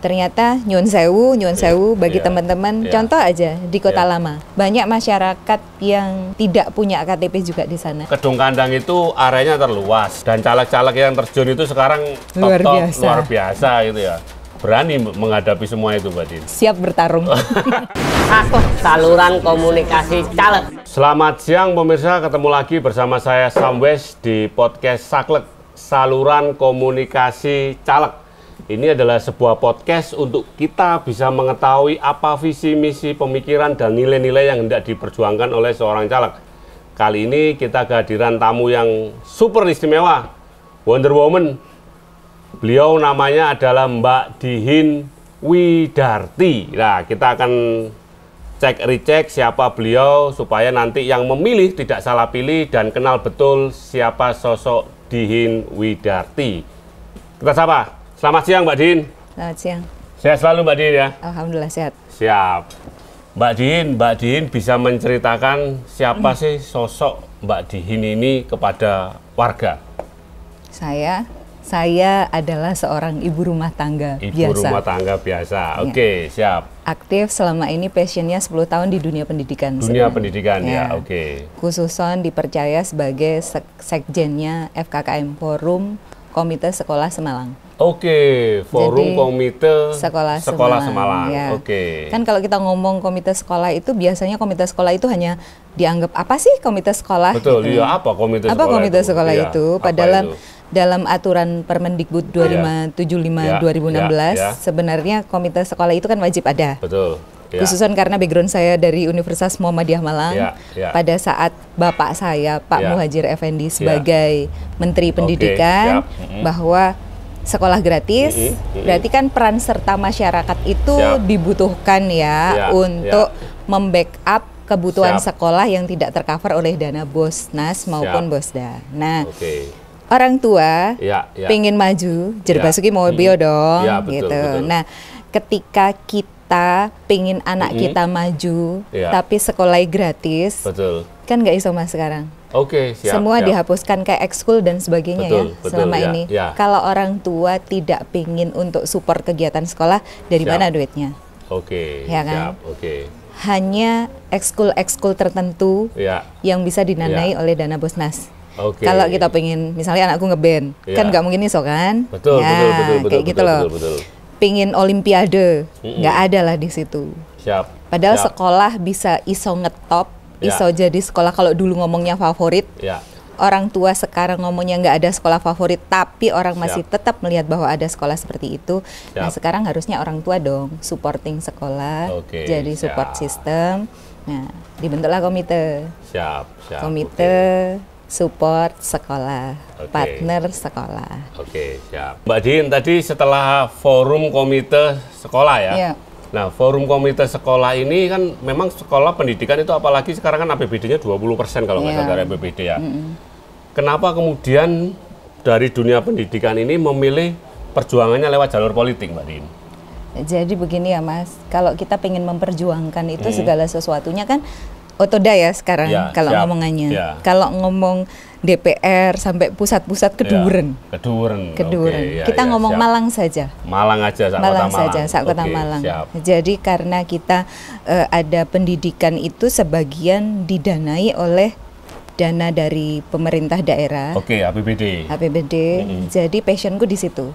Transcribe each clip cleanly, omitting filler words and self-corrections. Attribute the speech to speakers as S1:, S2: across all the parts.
S1: Ternyata nyun sewu bagi teman-teman. Contoh aja di Kota Lama, banyak masyarakat yang tidak punya KTP juga di sana.
S2: Kedung Kandang itu areanya terluas dan caleg-caleg yang terjun itu sekarang
S1: luar
S2: biasa gitu ya. Berani menghadapi semua itu, Mbak Din.
S1: Siap bertarung.
S3: Saluran komunikasi caleg.
S2: Selamat siang pemirsa, ketemu lagi bersama saya Samwes di podcast Saklek, Saluran Komunikasi Caleg. Ini adalah sebuah podcast untuk kita bisa mengetahui apa visi, misi, pemikiran, dan nilai-nilai yang hendak diperjuangkan oleh seorang caleg. Kali ini kita kehadiran tamu yang super istimewa, Wonder Woman. Beliau namanya adalah Mbak Dihin Widarti. Nah, kita akan cek-recek siapa beliau supaya nanti yang memilih tidak salah pilih dan kenal betul siapa sosok Dihin Widarti. Kita sapa. Selamat siang Mbak Dihin.
S1: Selamat siang.
S2: Sehat selalu Mbak Dihin ya?
S1: Alhamdulillah sehat. Siap.
S2: Mbak Dihin bisa menceritakan siapa sih sosok Mbak Dihin ini kepada warga?
S1: Saya adalah seorang ibu rumah tangga biasa.
S2: Ibu rumah tangga biasa, oke, siap.
S1: Aktif selama ini, passionnya 10 tahun di dunia pendidikan.
S2: Dunia pendidikan ya, oke.
S1: Khususon dipercaya sebagai sekjennya FKKM, Forum Komite Sekolah Semalang.
S2: Oke, Forum Komite
S1: Sekolah
S2: Semalang.
S1: Ya.
S2: Oke.
S1: Kan kalau kita ngomong komite sekolah itu biasanya komite sekolah itu hanya dianggap apa sih komite sekolah?
S2: Betul,
S1: gitu.
S2: iya apa komite sekolah?
S1: Apa komite sekolah
S2: iya,
S1: itu? Padahal dalam aturan Permendikbud 2575/2016 sebenarnya komite sekolah itu kan wajib ada.
S2: Betul. Ya.
S1: Khususan karena background saya dari Universitas Muhammadiyah Malang, pada saat bapak saya Pak Muhajir Effendi sebagai Menteri Pendidikan bahwa sekolah gratis, berarti kan peran serta masyarakat itu dibutuhkan untuk membackup kebutuhan sekolah yang tidak tercover oleh dana Bosnas maupun Bosda. Nah, orang tua pengen maju, jadi basuki mobil dong, gitu. Nah, ketika kita pengen anak kita maju, tapi sekolah gratis, kan nggak iso mas sekarang. Semua dihapuskan kayak ekskul dan sebagainya selama ini. Kalau orang tua tidak pingin untuk support kegiatan sekolah, dari mana duitnya? Ya kan? Hanya ekskul tertentu yang bisa didanai oleh dana Bosnas. Kalau kita pengen, misalnya anakku ngeband, kan nggak mungkin iso kan?
S2: Betul,
S1: kayak gitu loh. Pingin olimpiade, nggak ada lah di situ. Padahal sekolah bisa iso ngetop, iso jadi sekolah. Kalau dulu ngomongnya favorit, orang tua sekarang ngomongnya nggak ada sekolah favorit, tapi orang masih tetap melihat bahwa ada sekolah seperti itu. Nah sekarang harusnya orang tua dong supporting sekolah, jadi support system. Nah dibentuklah komite, komite support sekolah, partner sekolah.
S2: Siap. Mbak Dihin, tadi setelah forum komite sekolah ya. Nah, forum komite sekolah ini kan memang sekolah pendidikan itu apalagi sekarang kan APBD-nya 20% kalau nggak salah dari APBD ya. Kenapa kemudian dari dunia pendidikan ini memilih perjuangannya lewat jalur politik, Mbak Dihin?
S1: Jadi begini ya Mas, kalau kita pengen memperjuangkan itu segala sesuatunya kan otoda ya sekarang kalau ngomongannya. Kalau ngomong DPR sampai pusat-pusat keduren. Kita ngomong Malang saja.
S2: Malang aja,
S1: sak kota Malang. Jadi karena kita ada pendidikan itu sebagian didanai oleh dana dari pemerintah daerah. APBD. Jadi passionku di situ.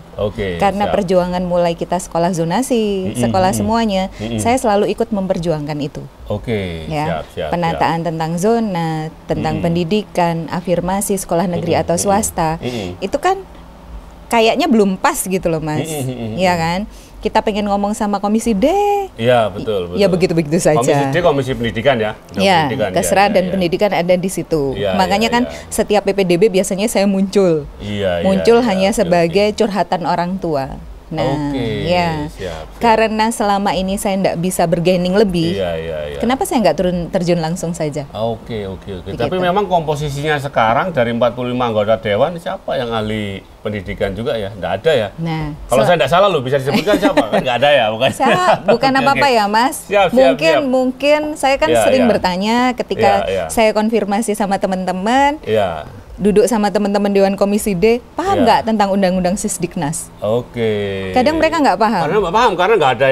S1: Karena perjuangan mulai kita sekolah zonasi, sekolah semuanya, saya selalu ikut memperjuangkan itu. Penataan tentang zona, tentang pendidikan, afirmasi sekolah negeri atau swasta, itu kan kayaknya belum pas gitu loh Mas. Iya kan? Kita pengen ngomong sama Komisi D.
S2: Iya, betul.
S1: Ya begitu-begitu saja.
S2: Komisi D, Komisi Pendidikan ya.
S1: Kesra dan pendidikan ada di situ. Makanya kan setiap PPDB biasanya saya muncul. Muncul hanya sebagai curhatan orang tua. Nah, karena selama ini saya tidak bisa bergaining lebih, kenapa saya nggak terjun langsung saja?
S2: Tapi memang komposisinya sekarang dari 45 anggota Dewan, siapa yang ahli pendidikan juga ya? Nggak ada ya? Nah, kalau saya nggak salah loh, bisa disebutkan siapa? Kan nggak ada ya?
S1: Bukan apa-apa ya Mas. Mungkin saya kan sering bertanya ketika saya konfirmasi sama teman-teman, duduk sama teman-teman Dewan Komisi D, paham nggak tentang Undang-Undang Sisdiknas?
S2: Oke.
S1: Kadang mereka nggak paham.
S2: Karena nggak paham, karena nggak ada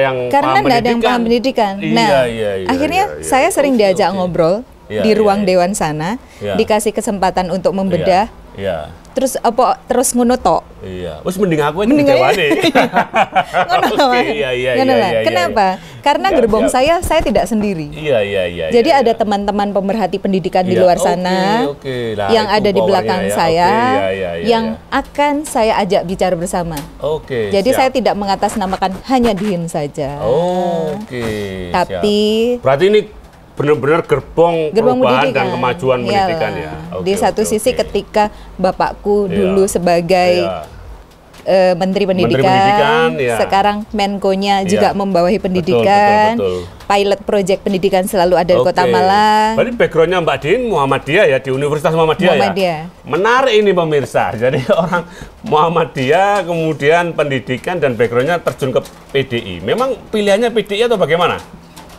S2: yang paham pendidikan.
S1: Nah, akhirnya saya sering diajak ngobrol di ruang dewan sana, dikasih kesempatan untuk membedah. Terus apa terus ngono tok.
S2: Iya. Wes mending aku aja dijawabane.
S1: Kenapa? Karena gerbong saya tidak sendiri.
S2: Iya.
S1: Jadi ada teman-teman pemerhati pendidikan di luar sana yang ada di belakang saya yang akan saya ajak bicara bersama. Jadi saya tidak mengatasnamakan hanya Diin saja. Tapi
S2: berarti ini benar-benar gerbong perubahan dan kemajuan pendidikan ya.
S1: Di satu sisi ketika bapakku dulu sebagai Menteri Pendidikan, sekarang Menko-nya juga membawahi pendidikan. Betul. Pilot project pendidikan selalu ada di Kota Malang.
S2: Berarti background-nya Mbak Diin Muhammadiyah ya, di Universitas Muhammadiyah ya. Menarik ini pemirsa. Jadi orang Muhammadiyah kemudian pendidikan dan background-nya terjun ke PDI. Memang pilihannya PDI atau bagaimana?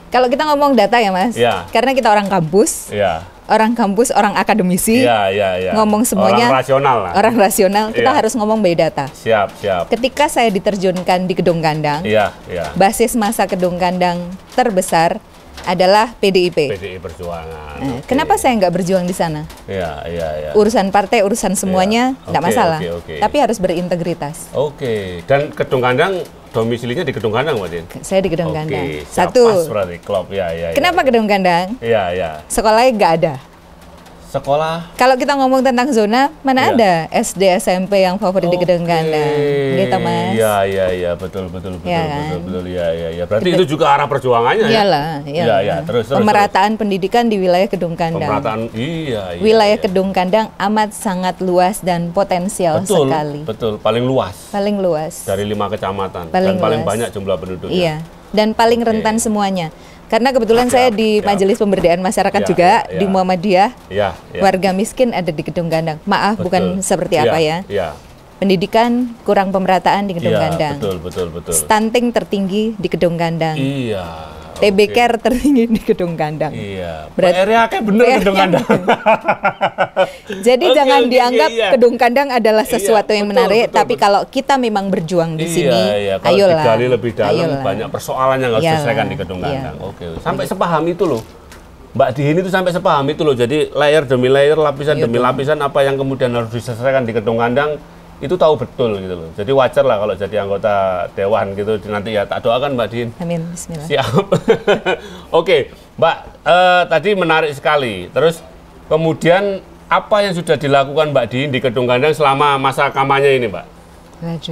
S1: Kalau kita ngomong data ya Mas, karena kita orang kampus, orang akademisi, ngomong semuanya orang rasional, kita harus ngomong by data.
S2: Siap.
S1: Ketika saya diterjunkan di Kedung Gandang, basis massa Kedung Gandang terbesar adalah PDIP.
S2: PDI Perjuangan.
S1: Kenapa saya nggak berjuang di sana? Urusan partai, urusan semuanya nggak masalah, tapi harus berintegritas.
S2: Dan Kedung Gandang domisilinya di Kedung Gandang, Mbak Diin?
S1: Saya di Kedung Gandang. Satu.
S2: Pas berarti, klop.
S1: Kenapa Kedung Gandang? Sekolahnya nggak ada.
S2: Sekolah?
S1: Kalau kita ngomong tentang zona, mana ada SD SMP yang favorit di Kedung Gandang, gitu Mas?
S2: Iya, betul. Berarti itu juga arah perjuangannya
S1: ya? Terus. Pemerataan pendidikan di wilayah Kedung Gandang. Wilayah Kedung Gandang amat sangat luas dan potensial sekali.
S2: Betul, paling luas. Dari 5 kecamatan. Paling banyak jumlah penduduknya.
S1: Iya, dan paling rentan semuanya. Karena kebetulan saya di Majelis Pemberdayaan Masyarakat juga di Muhammadiyah. Warga miskin ada di Kedung Gandang. Maaf, bukan seperti apa ya. Pendidikan kurang pemerataan di Kedung Gandang.
S2: Betul.
S1: Stunting tertinggi di Kedung Gandang. TB Care tertinggi di Kedung Gandang.
S2: PR-nya kayak bener Kedung Gandang.
S1: Jadi jangan dianggap Kedung Gandang adalah sesuatu yang menarik, tapi kalau kita memang berjuang di sini,
S2: ayolah. Kalau digali lebih dalam, banyak persoalan yang harus diselesaikan di Kedung Gandang. Sampai sepaham itu loh. Mbak Diin itu sampai sepaham itu loh. Jadi layer demi layer, lapisan demi lapisan, apa yang kemudian harus diselesaikan di Kedung Gandang itu tahu betul gitu loh. Jadi wajar lah kalau jadi anggota dewan gitu nanti ya. Tak doakan Mbak Diin.
S1: Amin, bismillah.
S2: Siap. Mbak, tadi menarik sekali. Terus kemudian apa yang sudah dilakukan Mbak Diin di Kedung Gandang selama masa kampanye ini, Mbak?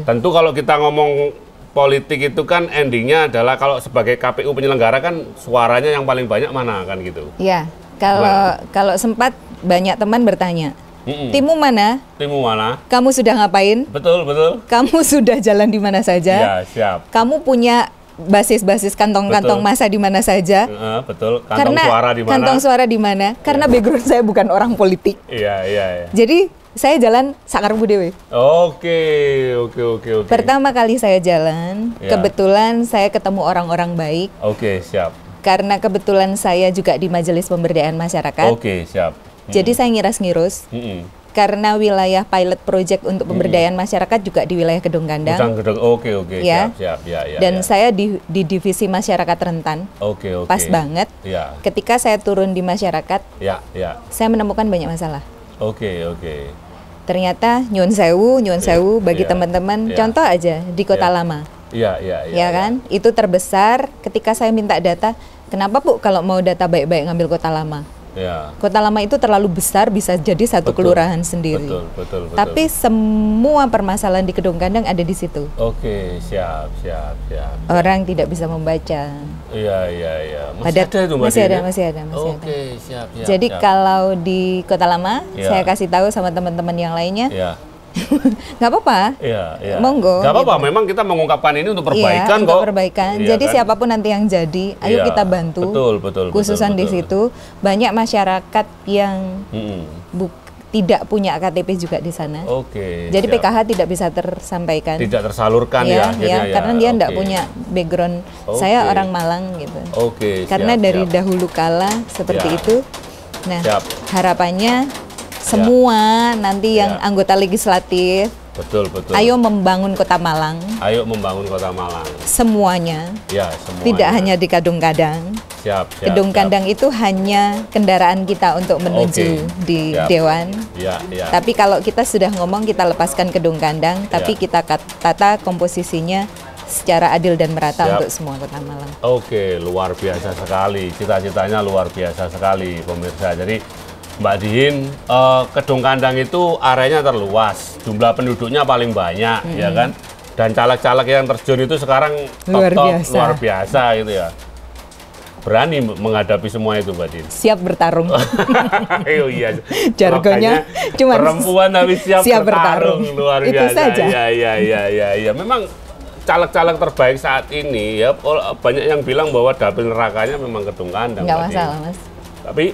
S2: Tentu kalau kita ngomong politik itu kan endingnya adalah kalau sebagai KPU penyelenggara kan suaranya yang paling banyak mana kan gitu.
S1: Iya, kalau sempat banyak teman bertanya, timmu mana? Kamu sudah ngapain?
S2: Betul.
S1: Kamu sudah jalan di mana saja?
S2: Ya, siap.
S1: Kamu punya basis-basis kantong-kantong massa di mana saja?
S2: Betul. Kantong
S1: suara di mana? Karena background saya bukan orang politik.
S2: Iya.
S1: Jadi saya jalan sakarbu dewe.
S2: Oke.
S1: Pertama kali saya jalan, kebetulan saya ketemu orang-orang baik.
S2: Siap.
S1: Karena kebetulan saya juga di Majelis Pemberdayaan Masyarakat.
S2: Siap.
S1: Jadi saya ngiras-ngirus, karena wilayah pilot project untuk pemberdayaan masyarakat juga di wilayah Kedung Gandang.
S2: Siap.
S1: Dan saya di divisi masyarakat rentan. Pas banget. Ketika saya turun di masyarakat, saya menemukan banyak masalah. Ternyata nyuwun sewu bagi teman-teman. Contoh aja di Kota Lama. Ya kan? Itu terbesar. Ketika saya minta data, kenapa Bu kalau mau data baik-baik ngambil Kota Lama? Kota Lama itu terlalu besar, bisa jadi satu kelurahan sendiri.
S2: Betul.
S1: Tapi semua permasalahan di Kedung Gandang ada di situ.
S2: Siap.
S1: Orang tidak bisa membaca.
S2: Iya.
S1: Masih ada.
S2: Siap.
S1: Jadi kalau di Kota Lama, saya kasih tahu sama teman-teman yang lainnya. Nggak apa-apa, monggo.
S2: Nggak apa-apa, memang kita mengungkapkan ini untuk perbaikan kok.
S1: Untuk perbaikan. Jadi siapapun nanti yang jadi, ayo kita bantu.
S2: Betul.
S1: Khususan di situ banyak masyarakat yang tidak punya KTP juga di sana. Jadi PKH tidak bisa tersampaikan.
S2: Tidak tersalurkan
S1: karena dia tidak punya background. Saya orang Malang gitu. Karena dari dahulu kala seperti itu. Nah, harapannya semua nanti yang anggota legislatif.
S2: Betul.
S1: Ayo membangun Kota Malang.
S2: Ayo membangun Kota Malang.
S1: Semuanya.
S2: Ya, semuanya.
S1: Tidak hanya di Kadung-Kadang.
S2: Siap.
S1: Kadung-Kadang itu hanya kendaraan kita untuk menuju di Dewan.
S2: Ya.
S1: Tapi kalau kita sudah ngomong kita lepaskan Kadung-Kadang, tapi kita tata komposisinya secara adil dan merata untuk semua Kota Malang.
S2: Oke, luar biasa sekali. Cita-citanya luar biasa sekali, pemirsa. Jadi Mbak Diin, Kadung-Kadang itu areanya terluas, jumlah penduduknya paling banyak, ya kan? Dan caleg-caleg yang terjun itu sekarang luar biasa gitu ya. Berani menghadapi semua itu, Mbak Diin.
S1: Siap bertarung.
S2: Oh iya.
S1: Jargonnya cuma
S2: perempuan tapi siap bertarung. Luar biasa.
S1: Itu saja.
S2: Iya. Memang caleg-caleg terbaik saat ini ya, banyak yang bilang bahwa dapil nerakanya memang Kadung-Kadang.
S1: Nggak masalah, Mas.
S2: Tapi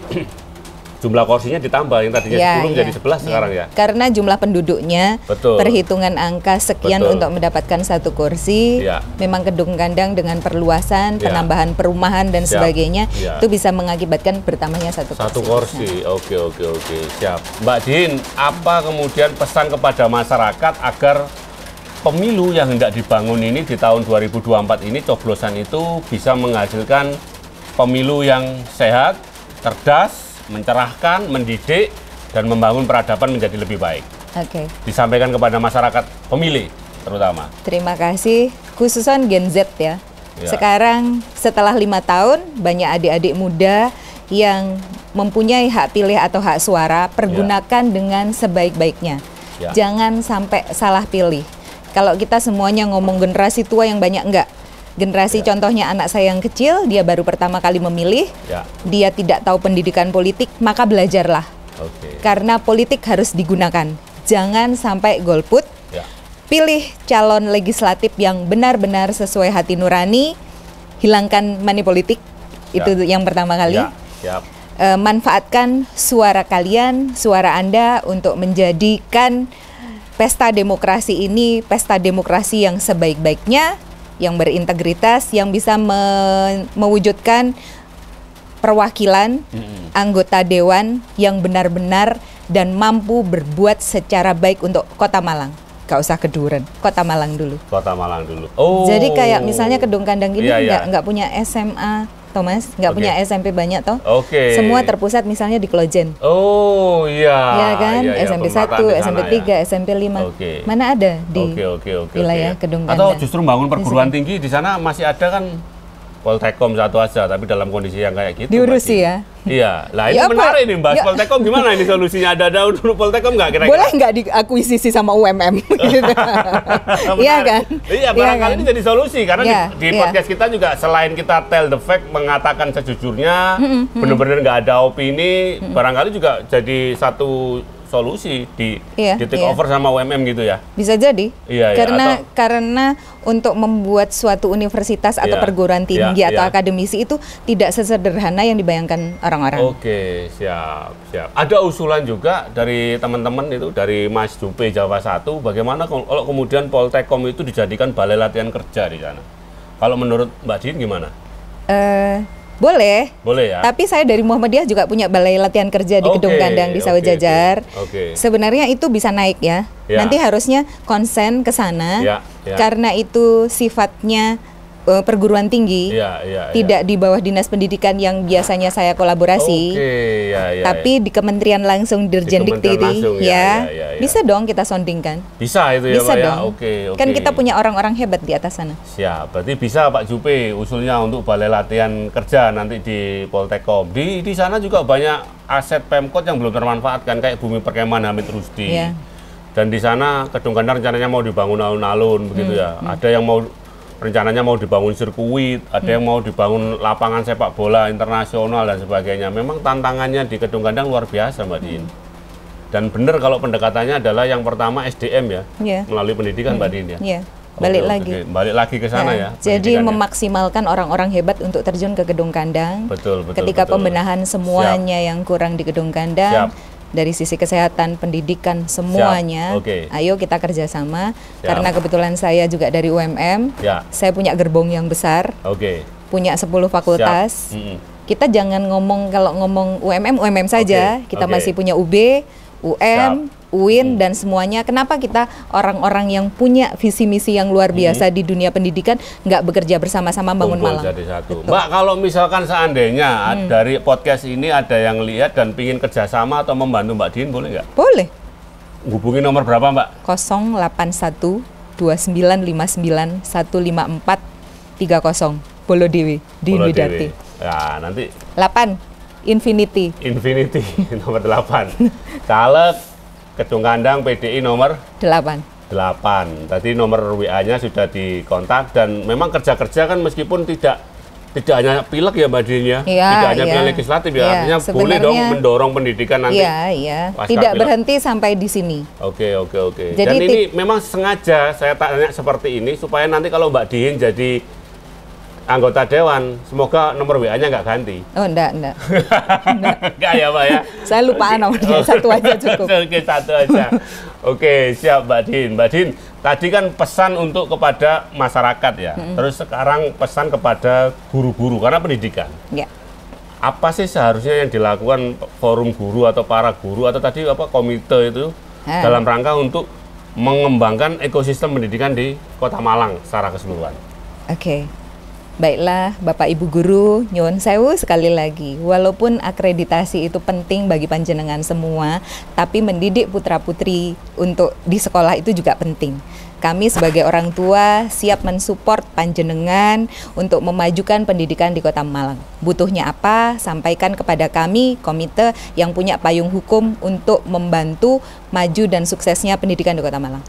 S2: jumlah kursinya ditambah, yang tadinya 10 menjadi 11 sekarang ya.
S1: Karena jumlah penduduknya, perhitungan angka sekian untuk mendapatkan satu kursi, memang Kadung-Kadang dengan perluasan, penambahan perumahan dan sebagainya, itu bisa mengakibatkan bertambahnya satu
S2: kursi. Oke, siap. Mbak Diin, apa kemudian pesan kepada masyarakat agar pemilu yang hendak dibangun ini di tahun 2024 ini, coblosan itu bisa menghasilkan pemilu yang sehat, cerdas, mencerahkan, mendidik, dan membangun peradaban menjadi lebih baik.
S1: Oke.
S2: Disampaikan kepada masyarakat pemilih terutama.
S1: Terima kasih, khususan Gen Z ya. Sekarang setelah 5 tahun, banyak adik-adik muda yang mempunyai hak pilih atau hak suara, pergunakan dengan sebaik-baiknya. Jangan sampai salah pilih. Kalau kita semuanya ngomong generasi tua yang banyak, enggak. Generasi contohnya anak saya yang kecil, dia baru pertama kali memilih, dia tidak tahu pendidikan politik, maka belajarlah. Karena politik harus digunakan. Jangan sampai golput, pilih calon legislatif yang benar-benar sesuai hati nurani, hilangkan money politik, itu yang pertama kali. Manfaatkan suara kalian, suara Anda untuk menjadikan pesta demokrasi ini pesta demokrasi yang sebaik-baiknya, yang berintegritas, yang bisa mewujudkan perwakilan anggota dewan yang benar-benar dan mampu berbuat secara baik untuk Kota Malang. Gak usah Keduren, Kota Malang dulu.
S2: Kota Malang dulu.
S1: Jadi kayak misalnya Kadung-Kadang ini nggak punya SMA, Thomas, nggak punya SMP banyak toh. Semua terpusat misalnya di Klojen. Ya kan, SMP 1, SMP 3, SMP 5. Mana ada di wilayah Kadung-Kadang.
S2: Atau justru bangun perguruan tinggi di sana masih ada kan Poltekom satu aja, tapi dalam kondisi yang kayak gitu.
S1: Diurusi ya?
S2: Iya, lah ini menarik nih Mbak. Poltekom gimana ini solusinya? Ada dulu Poltekom nggak kira-kira?
S1: Boleh nggak diakuisisi sama UMM? Gitu. Iya kan?
S2: Iya, barangkali ini jadi solusi. Karena di podcast kita juga selain kita tell the fact, mengatakan sejujurnya, benar-benar nggak ada opini, barangkali juga jadi satu solusi di take over sama UMM gitu ya.
S1: Bisa jadi. Karena untuk membuat suatu universitas atau perguruan tinggi atau akademisi itu tidak sesederhana yang dibayangkan orang-orang.
S2: Oke, siap. Ada usulan juga dari teman-teman itu, dari Mas Jupe Jawa 1, bagaimana kalau kemudian Poltekom itu dijadikan balai latihan kerja di sana? Kalau menurut Mbak Diin gimana?
S1: Boleh
S2: ya.
S1: Tapi saya dari Muhammadiyah juga punya balai latihan kerja di Kadung-Kadang di Sawah Jajar. Sebenarnya itu bisa naik ya. Nanti harusnya konsen ke sana. Karena itu sifatnya perguruan tinggi, tidak di bawah dinas pendidikan yang biasanya saya kolaborasi, tapi di kementerian langsung Dirjen Diktiri, bisa dong kita sondingkan.
S2: Bisa itu ya,
S1: bisa
S2: Pak,
S1: dong. Kan kita punya orang-orang hebat di atas sana.
S2: Siap, berarti bisa Pak Jupe usulnya untuk balai latihan kerja nanti di Poltekom. Di sana juga banyak aset Pemkot yang belum termanfaatkan, kayak bumi perkemahan Hamid Rusdi. Dan di sana Kadung-Kadang rencananya mau dibangun alun-alun begitu ya. Ada yang rencananya mau dibangun sirkuit, ada yang mau dibangun lapangan sepak bola internasional dan sebagainya. Memang tantangannya di Kadung-Kadang luar biasa, Mbak Diin. Dan benar kalau pendekatannya adalah yang pertama SDM ya, melalui pendidikan, Mbak Diin ya. Balik lagi ke sana ya.
S1: Jadi memaksimalkan orang-orang hebat untuk terjun ke Kadung-Kadang. Ketika pembenahan semuanya yang kurang di Kadung-Kadang. Dari sisi kesehatan, pendidikan, semuanya, ayo kita kerjasama. Karena kebetulan saya juga dari UMM, saya punya gerbong yang besar, punya 10 fakultas. Kita jangan ngomong, kalau ngomong UMM saja, kita masih punya UB, UM, UIN, dan semuanya. Kenapa kita orang-orang yang punya visi misi yang luar biasa di dunia pendidikan nggak bekerja bersama-sama bangun Malang?
S2: Jadi satu. Mbak, kalau misalkan seandainya dari podcast ini ada yang lihat dan pingin kerjasama atau membantu Mbak Diin, boleh nggak?
S1: Boleh.
S2: Hubungi nomor berapa, Mbak?
S1: 081 2959 15430 Bolo Dewi di Widarti.
S2: Ya, nanti
S1: 8 Infinity
S2: nomor 8. Caleg Kedung Kandang PDI nomor
S1: 8.
S2: Tadi nomor WA-nya sudah dikontak, dan memang kerja-kerja kan meskipun tidak hanya pilek ya Mbak Diin ya, tidak hanya pilek legislatif ya, artinya boleh dong mendorong pendidikan nanti.
S1: Iya. Tidak berhenti sampai di sini.
S2: Oke. Dan ini memang sengaja saya tanya seperti ini supaya nanti kalau Mbak Diin jadi anggota dewan, semoga nomor WA-nya nggak ganti.
S1: Oh, enggak.
S2: Enggak ya Pak ya?
S1: Saya lupaan nomornya, satu aja cukup.
S2: Oke, satu aja. Oke, siap Mbak Diin. Mbak Diin, tadi kan pesan untuk kepada masyarakat ya, terus sekarang pesan kepada guru-guru, karena pendidikan.
S1: Ya.
S2: Apa sih seharusnya yang dilakukan forum guru atau para guru atau tadi komite itu dalam rangka untuk mengembangkan ekosistem pendidikan di Kota Malang secara keseluruhan?
S1: Oke. Baiklah, Bapak Ibu Guru, nyuwun sewu sekali lagi. Walaupun akreditasi itu penting bagi panjenengan semua, tapi mendidik putra-putri untuk di sekolah itu juga penting. Kami sebagai orang tua siap mensupport panjenengan untuk memajukan pendidikan di Kota Malang. Butuhnya apa? Sampaikan kepada kami, komite yang punya payung hukum untuk membantu maju dan suksesnya pendidikan di Kota Malang.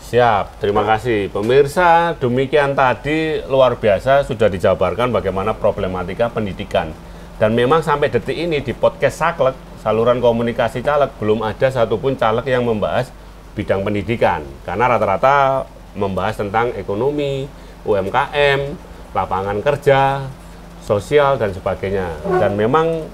S2: Siap, terima kasih. Pemirsa, demikian tadi luar biasa sudah dijabarkan bagaimana problematika pendidikan. Dan memang sampai detik ini di podcast Saklek, saluran komunikasi caleg, belum ada satupun caleg yang membahas bidang pendidikan. Karena rata-rata membahas tentang ekonomi, UMKM, lapangan kerja, sosial, dan sebagainya. Dan memang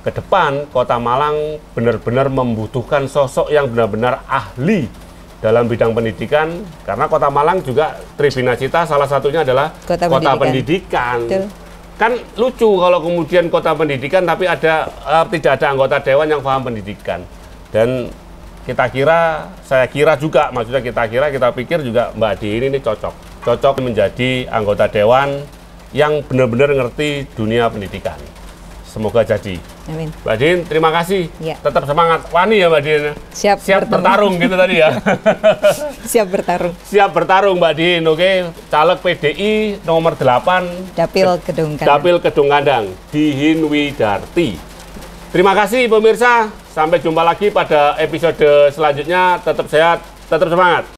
S2: ke depan Kota Malang benar-benar membutuhkan sosok yang benar-benar ahli dalam bidang pendidikan, karena Kota Malang juga Tribinacita salah satunya adalah kota pendidikan. Kan lucu kalau kemudian kota pendidikan tapi tidak ada anggota dewan yang paham pendidikan. Dan kita pikir juga Mbak Diin ini cocok menjadi anggota dewan yang benar-benar ngerti dunia pendidikan. Semoga jadi.
S1: Amin.
S2: Mbak Diin, terima kasih.
S1: Ya.
S2: Tetap semangat. Wani ya Mbak Diin. Siap bertarung gitu tadi ya.
S1: Siap bertarung
S2: Mbak Diin, oke. Caleg PDI nomor 8.
S1: Dapil
S2: Kedung Kandang. Diin Widarti. Terima kasih pemirsa. Sampai jumpa lagi pada episode selanjutnya. Tetap sehat, tetap semangat.